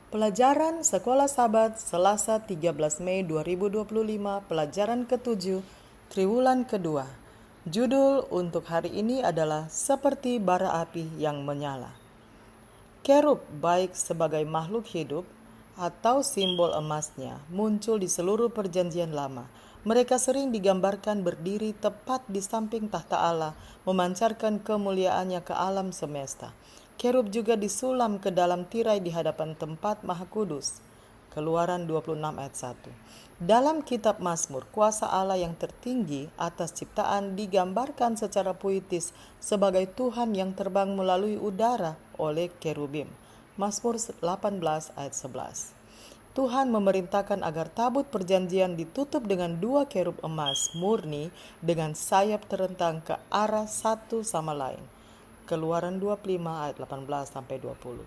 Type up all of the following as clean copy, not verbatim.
Pelajaran Sekolah Sabat Selasa 13 Mei 2025, pelajaran ke-7, Triwulan kedua. Judul untuk hari ini adalah Seperti Bara Api yang Menyala. Kerub baik sebagai makhluk hidup atau simbol emasnya muncul di seluruh perjanjian lama. Mereka sering digambarkan berdiri tepat di samping tahta Allah, memancarkan kemuliaannya ke alam semesta. Kerub juga disulam ke dalam tirai di hadapan tempat Maha Kudus. Keluaran 26 ayat 1. Dalam kitab Mazmur, kuasa Allah yang tertinggi atas ciptaan digambarkan secara puitis sebagai Tuhan yang terbang melalui udara oleh kerubim. Mazmur 18 ayat 11. Tuhan memerintahkan agar tabut perjanjian ditutup dengan 2 kerub emas murni dengan sayap terentang ke arah satu sama lain. Keluaran 25 ayat 18 sampai 20.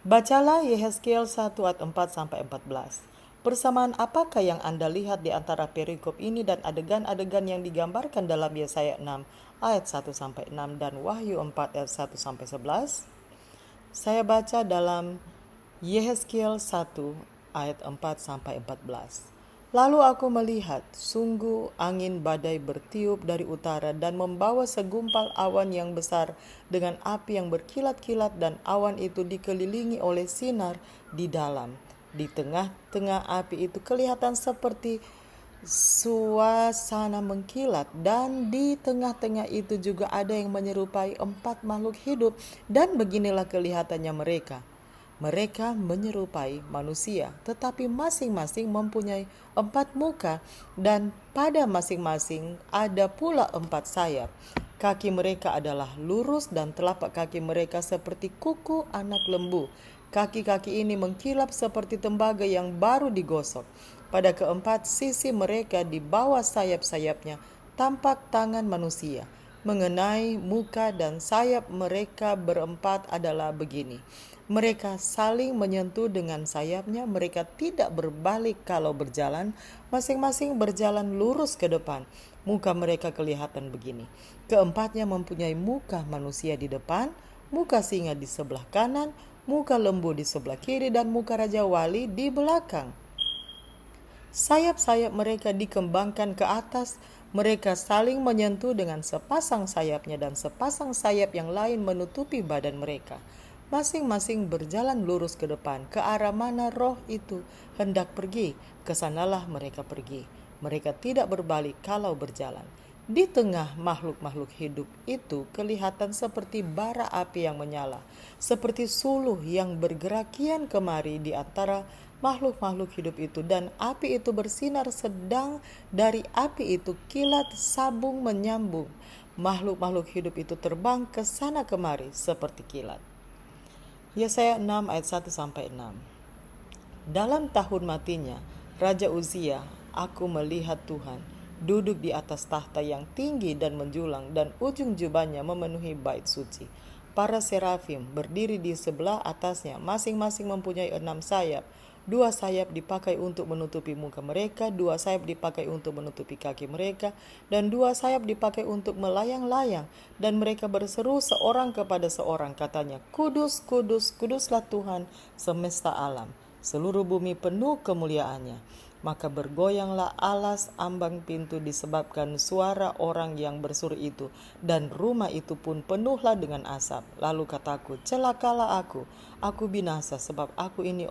Bacalah Yehezkiel 1 ayat 4 sampai 14. Persamaan apakah yang Anda lihat di antara perikop ini dan adegan-adegan yang digambarkan dalam Yesaya 6 ayat 1 sampai 6 dan Wahyu 4 ayat 1 sampai 11? Saya baca dalam Yehezkiel 1 ayat 4 sampai 14. Lalu aku melihat, sungguh angin badai bertiup dari utara dan membawa segumpal awan yang besar dengan api yang berkilat-kilat, dan awan itu dikelilingi oleh sinar di dalam. Di tengah-tengah api itu kelihatan seperti suasana mengkilat, dan di tengah-tengah itu juga ada yang menyerupai 4 makhluk hidup, dan beginilah kelihatannya mereka. Mereka menyerupai manusia, tetapi masing-masing mempunyai 4 muka, dan pada masing-masing ada pula 4 sayap. Kaki mereka adalah lurus dan telapak kaki mereka seperti kuku anak lembu. Kaki-kaki ini mengkilap seperti tembaga yang baru digosok. Pada keempat sisi mereka di bawah sayap-sayapnya tampak tangan manusia. Mengenai muka dan sayap mereka berempat adalah begini. Mereka saling menyentuh dengan sayapnya, mereka tidak berbalik kalau berjalan, masing-masing berjalan lurus ke depan. Muka mereka kelihatan begini. Keempatnya mempunyai muka manusia di depan, muka singa di sebelah kanan, muka lembu di sebelah kiri, dan muka Raja Wali di belakang. Sayap-sayap mereka dikembangkan ke atas, mereka saling menyentuh dengan sepasang sayapnya, dan sepasang sayap yang lain menutupi badan mereka. Masing-masing berjalan lurus ke depan, ke arah mana roh itu hendak pergi, kesanalah mereka pergi. Mereka tidak berbalik kalau berjalan. Di tengah makhluk-makhluk hidup itu kelihatan seperti bara api yang menyala, seperti suluh yang bergerak kian kemari di antara makhluk-makhluk hidup itu, dan api itu bersinar, sedang dari api itu kilat sabung menyambung. Makhluk-makhluk hidup itu terbang ke sana kemari seperti kilat. Yesaya 6 ayat 1 sampai 6. Dalam tahun matinya Raja Uzia, aku melihat Tuhan duduk di atas tahta yang tinggi dan menjulang, dan ujung jubahnya memenuhi bait suci. Para serafim berdiri di sebelah atasnya, masing-masing mempunyai 6 sayap. 2 sayap dipakai untuk menutupi muka mereka, 2 sayap dipakai untuk menutupi kaki mereka, dan 2 sayap dipakai untuk melayang-layang. Dan mereka berseru seorang kepada seorang, katanya, Kudus, kudus, kuduslah Tuhan semesta alam. Seluruh bumi penuh kemuliaannya. Maka bergoyanglah alas ambang pintu disebabkan suara orang yang berseru itu, dan rumah itu pun penuhlah dengan asap. Lalu kataku, celakalah aku binasa, sebab aku ini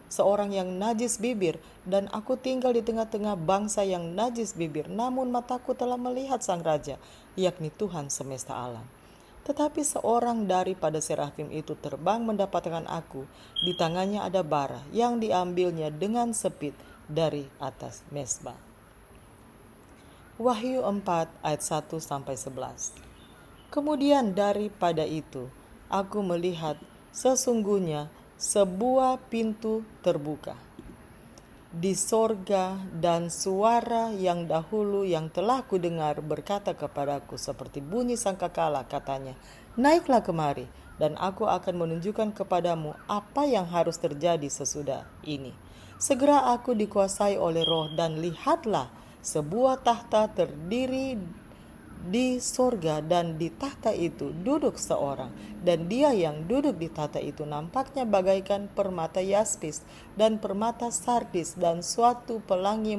seorang yang najis bibir, dan aku tinggal di tengah-tengah bangsa yang najis bibir. Namun mataku telah melihat Sang Raja, yakni Tuhan semesta alam. Tetapi seorang daripada serafim itu terbang mendapatkan aku. Di tangannya ada bara yang diambilnya dengan sepit dari atas mezbah. Wahyu 4 ayat 1 sampai 11. Kemudian daripada itu aku melihat sesungguhnya sebuah pintu terbuka di sorga, dan suara yang dahulu yang telah kudengar berkata kepadaku seperti bunyi sangkakala, katanya, naiklah kemari, dan aku akan menunjukkan kepadamu apa yang harus terjadi sesudah ini. Segera aku dikuasai oleh roh, dan lihatlah sebuah tahta terdiri di sorga, dan di tahta itu duduk seorang, dan dia yang duduk di tahta itu nampaknya bagaikan permata yaspis dan permata sardis, dan suatu pelangi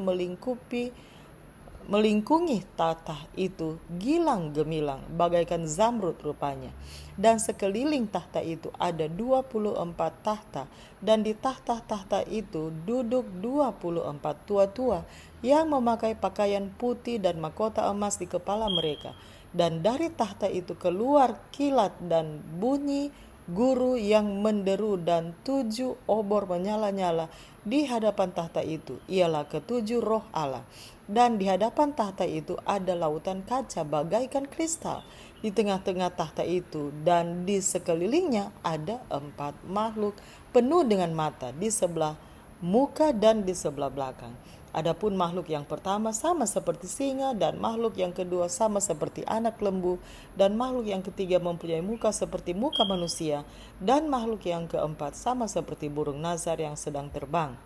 melingkungi tahta itu gilang gemilang bagaikan zamrud rupanya. Dan sekeliling tahta itu ada 24 tahta, dan di tahta-tahta itu duduk 24 tua-tua yang memakai pakaian putih dan mahkota emas di kepala mereka. Dan dari tahta itu keluar kilat dan bunyi guru yang menderu, dan 7 obor menyala-nyala di hadapan tahta itu, ialah ketujuh roh Allah. Dan di hadapan tahta itu ada lautan kaca bagaikan kristal di tengah-tengah tahta itu, dan di sekelilingnya ada 4 makhluk penuh dengan mata di sebelah muka dan di sebelah belakang. Adapun makhluk yang pertama sama seperti singa, dan makhluk yang kedua sama seperti anak lembu, dan makhluk yang ketiga mempunyai muka seperti muka manusia, dan makhluk yang keempat sama seperti burung nazar yang sedang terbang.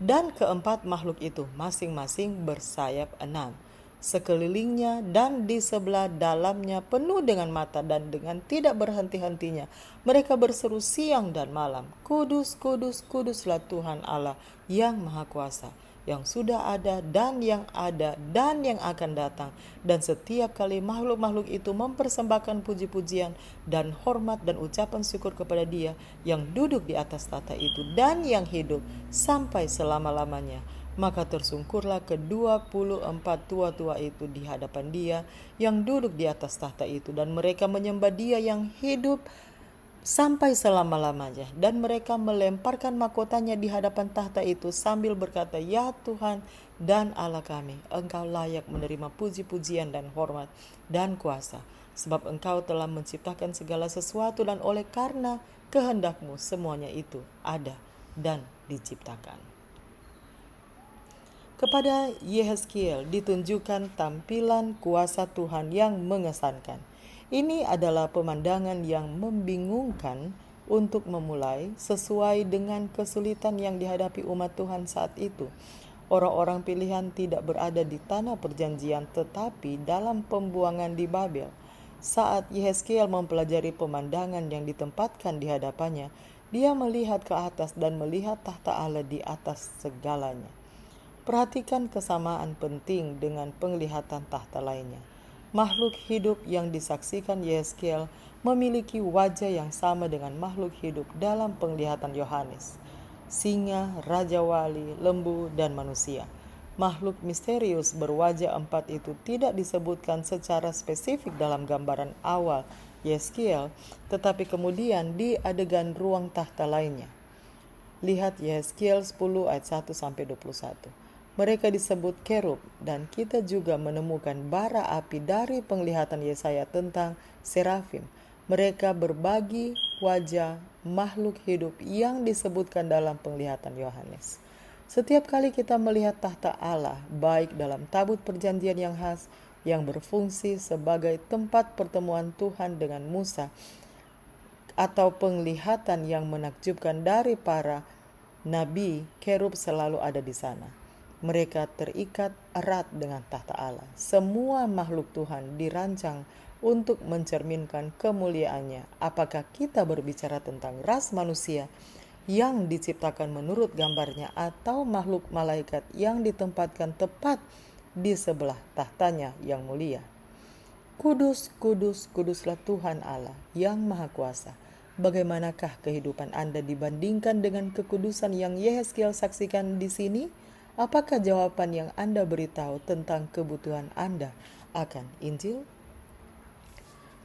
Dan keempat makhluk itu masing-masing bersayap 6 sekelilingnya, dan di sebelah dalamnya penuh dengan mata, dan dengan tidak berhenti-hentinya mereka berseru siang dan malam, Kudus, kudus, kuduslah Tuhan Allah yang Maha Kuasa, yang sudah ada dan yang akan datang. Dan setiap kali makhluk-makhluk itu mempersembahkan puji-pujian dan hormat dan ucapan syukur kepada Dia yang duduk di atas tahta itu dan yang hidup sampai selama-lamanya. Maka tersungkurlah ke-24 tua-tua itu di hadapan Dia yang duduk di atas tahta itu, dan mereka menyembah Dia yang hidup sampai selama-lamanya. Dan mereka melemparkan mahkotanya di hadapan tahta itu sambil berkata, Ya Tuhan dan Allah kami, Engkau layak menerima puji-pujian dan hormat dan kuasa, sebab Engkau telah menciptakan segala sesuatu, dan oleh karena kehendak-Mu semuanya itu ada dan diciptakan. Kepada Yehezkiel ditunjukkan tampilan kuasa Tuhan yang mengesankan. Ini adalah pemandangan yang membingungkan untuk memulai, sesuai dengan kesulitan yang dihadapi umat Tuhan saat itu. Orang-orang pilihan tidak berada di tanah perjanjian, tetapi dalam pembuangan di Babel. Saat Yehezkiel mempelajari pemandangan yang ditempatkan di hadapannya, dia melihat ke atas dan melihat tahta Allah di atas segalanya. Perhatikan kesamaan penting dengan penglihatan tahta lainnya. Makhluk hidup yang disaksikan Yehezkiel memiliki wajah yang sama dengan makhluk hidup dalam penglihatan Yohanes: singa, raja wali, lembu, dan manusia. Makhluk misterius berwajah 4 itu tidak disebutkan secara spesifik dalam gambaran awal Yehezkiel, tetapi kemudian di adegan ruang tahta lainnya. Lihat Yehezkiel 10 ayat 1-21. Mereka disebut kerub, dan kita juga menemukan bara api dari penglihatan Yesaya tentang serafim. Mereka berbagi wajah makhluk hidup yang disebutkan dalam penglihatan Yohanes. Setiap kali kita melihat tahta Allah, baik dalam tabut perjanjian yang khas yang berfungsi sebagai tempat pertemuan Tuhan dengan Musa, atau penglihatan yang menakjubkan dari para nabi, kerub selalu ada di sana. Mereka terikat erat dengan tahta Allah. Semua makhluk Tuhan dirancang untuk mencerminkan kemuliaannya. Apakah kita berbicara tentang ras manusia yang diciptakan menurut gambarnya, atau makhluk malaikat yang ditempatkan tepat di sebelah tahtanya yang mulia? Kudus, kudus, kuduslah Tuhan Allah yang Maha Kuasa. Bagaimanakah kehidupan Anda dibandingkan dengan kekudusan yang Yehezkiel saksikan di sini? Apakah jawaban yang Anda beritahu tentang kebutuhan Anda akan Injil?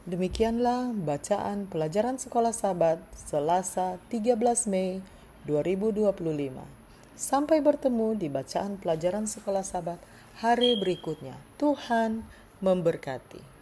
Demikianlah bacaan pelajaran Sekolah Sabat Selasa 13 Mei 2025. Sampai bertemu di bacaan pelajaran Sekolah Sabat hari berikutnya. Tuhan memberkati.